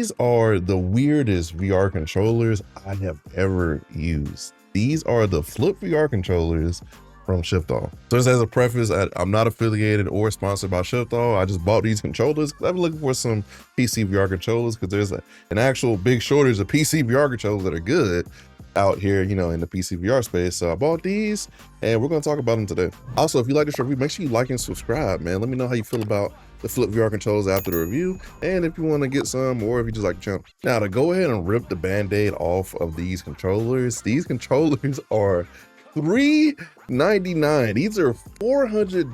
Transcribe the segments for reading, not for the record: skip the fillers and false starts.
These are the weirdest VR controllers I have ever used. These are the FlipVR controllers from ShiftOff. So just as a preface, I'm not affiliated or sponsored by ShiftOff. I just bought these controllers because I've been looking for some PCVR controllers because there's an actual big shortage of PCVR controllers that are good out here, you know, in the PCVR space. So I bought these and we're going to talk about them today. Also, if you like this review, make sure you like and subscribe, man. Let me know how you feel about the FlipVR controllers after the review, and if you want to get some, or if you just like the channel. Now, to go ahead and rip the band-aid off of these controllers are $399. These are $400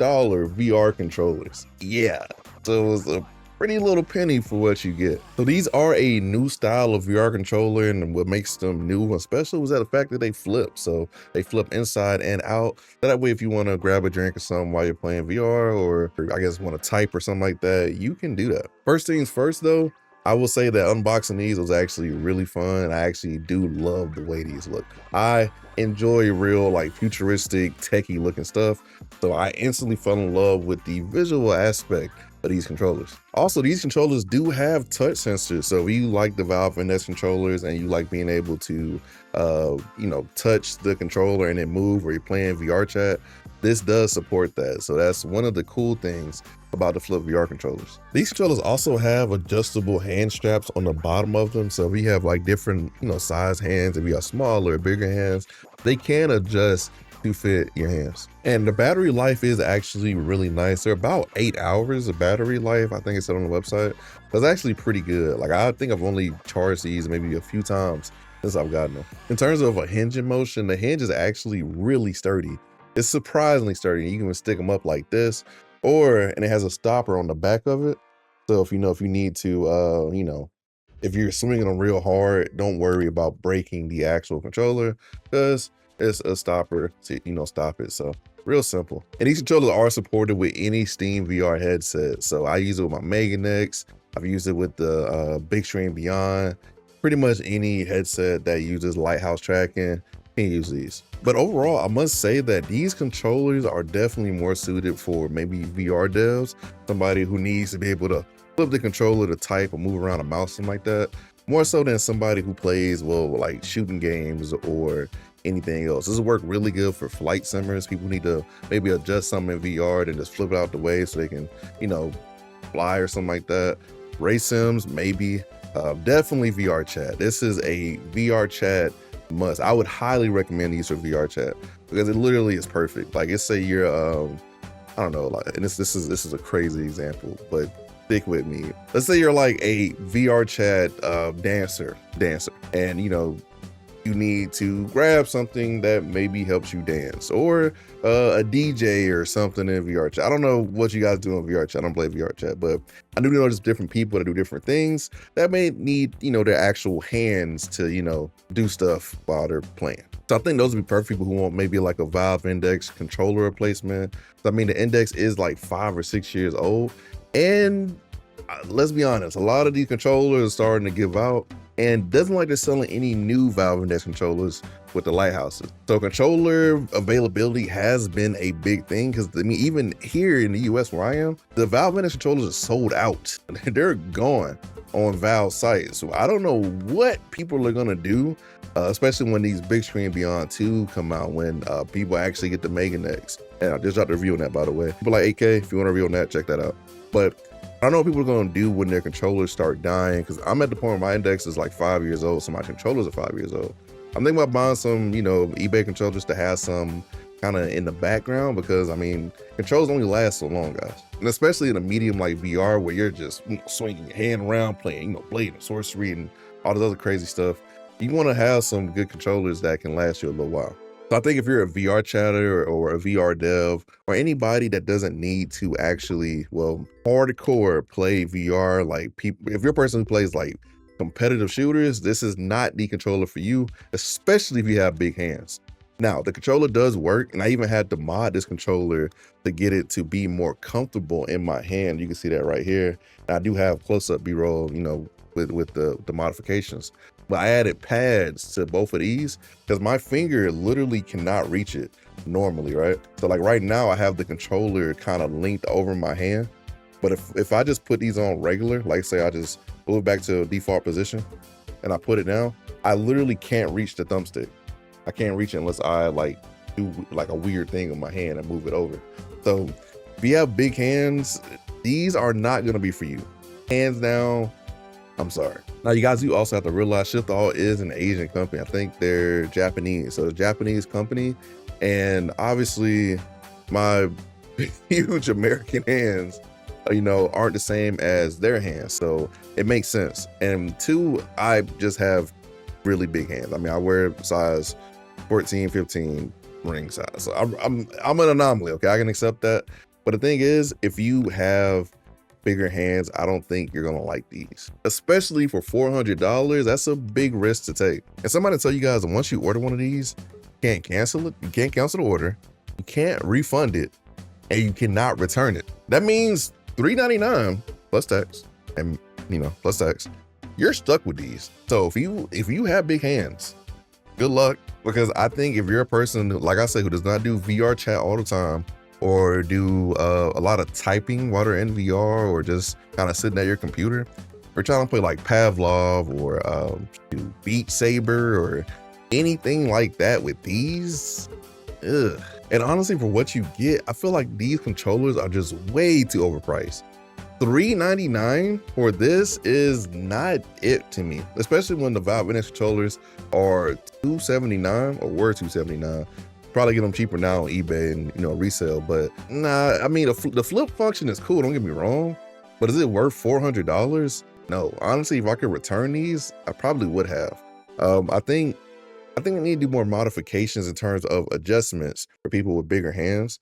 VR controllers. Yeah, so it's a pretty little penny for what you get. So these are a new style of VR controller, and what makes them new and special is that the fact that they flip. So they flip inside and out. That way, if you want to grab a drink or something while you're playing VR, or I guess want to type or something like that, you can do that. First things first though, I will say that unboxing these was actually really fun. I actually do love the way these look. I enjoy real like futuristic techie looking stuff. So I instantly fell in love with the visual aspect of these controllers. Also, these controllers do have touch sensors. So if you like the Valve Index controllers and you like being able to, you know, touch the controller and then move, or you're playing VR chat, this does support that. So that's one of the cool things about the FlipVR controllers. These controllers also have adjustable hand straps on the bottom of them. So if you have like different, you know, size hands, if you have smaller or bigger hands, they can adjust to fit your hands. And the battery life is actually really nice. They're about 8 hours of battery life. I think it said on the website. That's actually pretty good. Like, I think I've only charged these maybe a few times since I've gotten them. In terms of a hinging motion, the hinge is actually really sturdy. It's surprisingly sturdy. You can stick them up like this, and it has a stopper on the back of it. So if you need to, you know, if you're swinging them real hard, don't worry about breaking the actual controller, because it's a stopper to, you know, stop it. So real simple. And these controllers are supported with any Steam VR headset. So I use it with my Meganex. I've used it with the Big Screen Beyond. Pretty much any headset that uses lighthouse tracking can use these. But overall, I must say that these controllers are definitely more suited for maybe VR devs, somebody who needs to be able to flip the controller to type or move around a mouse, something like that, more so than somebody who plays, well, like shooting games or anything else. This will work really good for flight simmers. People need to maybe adjust something in VR and just flip it out the way so they can, you know, fly or something like that. Race sims, maybe. Definitely VR chat. This is a VR chat must. I would highly recommend these for VR chat because it literally is perfect. Like, let's say you're I don't know, like, and this is a crazy example, but stick with me. Let's say you're like a VR chat dancer, and you know, you need to grab something that maybe helps you dance, or a DJ or something in VR chat. I don't know what you guys do in VR chat. I don't play VR chat, but I do know there's different people that do different things that may need, you know, their actual hands to, you know, do stuff while they're playing. So I think those would be perfect people who want maybe like a Valve Index controller replacement. So, I mean, the Index is like 5 or 6 years old, and let's be honest, a lot of these controllers are starting to give out, and doesn't like they're selling any new Valve Index controllers with the lighthouses. So controller availability has been a big thing, because I mean, even here in the US where I am, the Valve Index controllers are sold out. They're gone on Valve sites. So I don't know what people are gonna do, especially when these Big Screen Beyond 2 come out, when people actually get the Meganex. And I just dropped a review on that, by the way. People like AK, if you want a review on that, check that out. But I don't know what people are going to do when their controllers start dying, because I'm at the point where my Index is like 5 years old, so my controllers are 5 years old. I'm thinking about buying some, you know, eBay controllers to have some kind of in the background, because I mean, controllers only last so long, guys. And especially in a medium like VR, where you're just, you know, swinging your hand around, playing, you know, blade and sorcery and all this other crazy stuff. You want to have some good controllers that can last you a little while. So I think if you're a VR chatter or a VR dev, or anybody that doesn't need to actually, well, hardcore play VR, like people, if you're a person who plays like competitive shooters, this is not the controller for you, especially if you have big hands. Now, the controller does work, and I even had to mod this controller to get it to be more comfortable in my hand. You can see that right here. And I do have close-up B-roll, you know, with the modifications. But I added pads to both of these because my finger literally cannot reach it normally, right? So like right now I have the controller kind of linked over my hand, but if I just put these on regular, like say I just move it back to default position, and I put it down, I literally can't reach the thumbstick. I can't reach it unless I like do like a weird thing with my hand and move it over. So if you have big hands, these are not gonna be for you. Hands down, I'm sorry. Now you guys do also have to realize ShiftAll is an Asian company. I think they're Japanese. So the Japanese company, and obviously my huge American hands, you know, aren't the same as their hands. So it makes sense. And two, I just have really big hands. I mean, I wear size 14, 15 ring size. So I'm an anomaly, okay? I can accept that. But the thing is, if you have bigger hands, I don't think you're gonna like these. Especially for $400, that's a big risk to take. And somebody tell you guys that once you order one of these, you can't cancel it, you can't cancel the order, you can't refund it, and you cannot return it. That means $399 plus tax, and you know, plus tax, you're stuck with these. So if you have big hands, good luck, because I think if you're a person, like I said, who does not do VR chat all the time, or do a lot of typing while they're in VR, or just kind of sitting at your computer, or trying to play like Pavlov or Beat Saber or anything like that with these, ugh. And honestly, for what you get, I feel like these controllers are just way too overpriced. $399 for this is not it to me, especially when the Valve Index controllers are $279 or were $279. Probably get them cheaper now on eBay and, you know, resale. But nah, I mean, the flip function is cool, don't get me wrong, but is it worth $400? No, honestly, if I could return these, I probably would have. I think we need to do more modifications in terms of adjustments for people with bigger hands.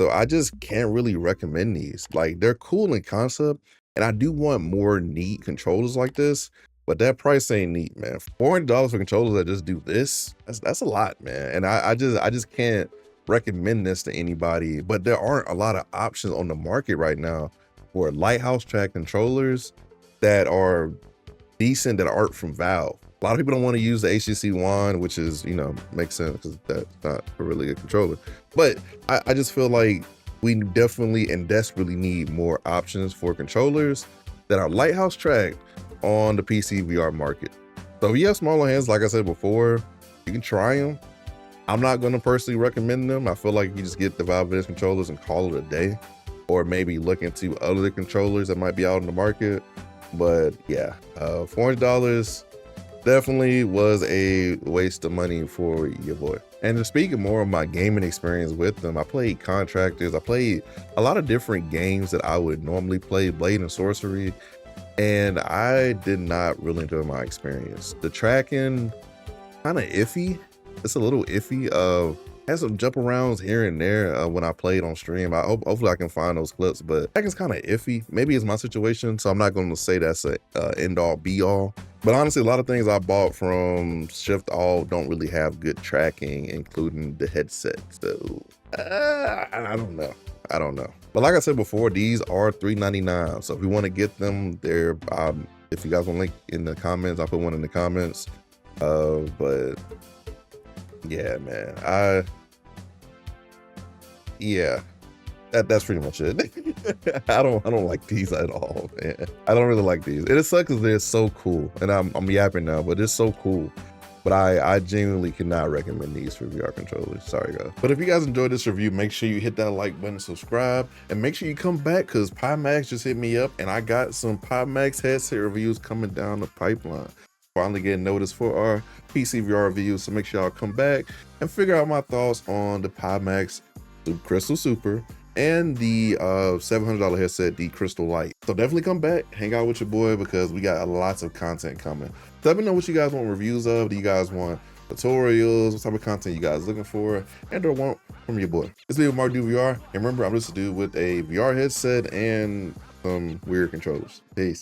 So I just can't really recommend these. Like, they're cool in concept, and I do want more neat controllers like this, but that price ain't neat, man. $400 for controllers that just do this, that's a lot, man. And I just can't recommend this to anybody. But there aren't a lot of options on the market right now for lighthouse track controllers that are decent, that aren't from Valve. A lot of people don't want to use the HTC One, which is, you know, makes sense because that's not a really good controller. But I just feel like we definitely and desperately need more options for controllers that are lighthouse tracked on the PCVR market. So if you have smaller hands, like I said before, you can try them. I'm not going to personally recommend them. I feel like you just get the Valve Index controllers and call it a day, or maybe look into other controllers that might be out in the market. But yeah, $400 definitely was a waste of money for your boy. And to speak more of my gaming experience with them, I played Contractors, I played a lot of different games that I would normally play, Blade and Sorcery, and I did not really enjoy my experience. The tracking, kind of iffy. It's a little iffy. Had some jump arounds here and there when I played on stream. Hopefully I can find those clips, but tracking's kind of iffy. Maybe it's my situation, so I'm not going to say that's a end all be all. But honestly, a lot of things I bought from ShiftAll don't really have good tracking, including the headset. So I don't know. But like I said before, these are $399. So if you want to get them, they're if you guys want a link in the comments, I'll put one in the comments. But yeah, man, that's pretty much it. I don't like these at all, man. I don't really like these. It sucks because they're so cool, and I'm yapping now, but it's so cool. But I genuinely cannot recommend these for VR controllers. Sorry, guys. But if you guys enjoyed this review, make sure you hit that like button, subscribe, and make sure you come back because Pimax just hit me up, and I got some Pimax headset reviews coming down the pipeline. Finally getting noticed for our PCVR reviews, so make sure y'all come back and figure out my thoughts on the Pimax Crystal Super and the $700 headset, the Crystal Light. So definitely come back, hang out with your boy, because we got lots of content coming. So let me know what you guys want reviews of. Do you guys want tutorials? What type of content you guys looking for? And or want from your boy. It's me with MartydudeVR, and remember, I'm just a dude with a VR headset and some weird controllers. Peace.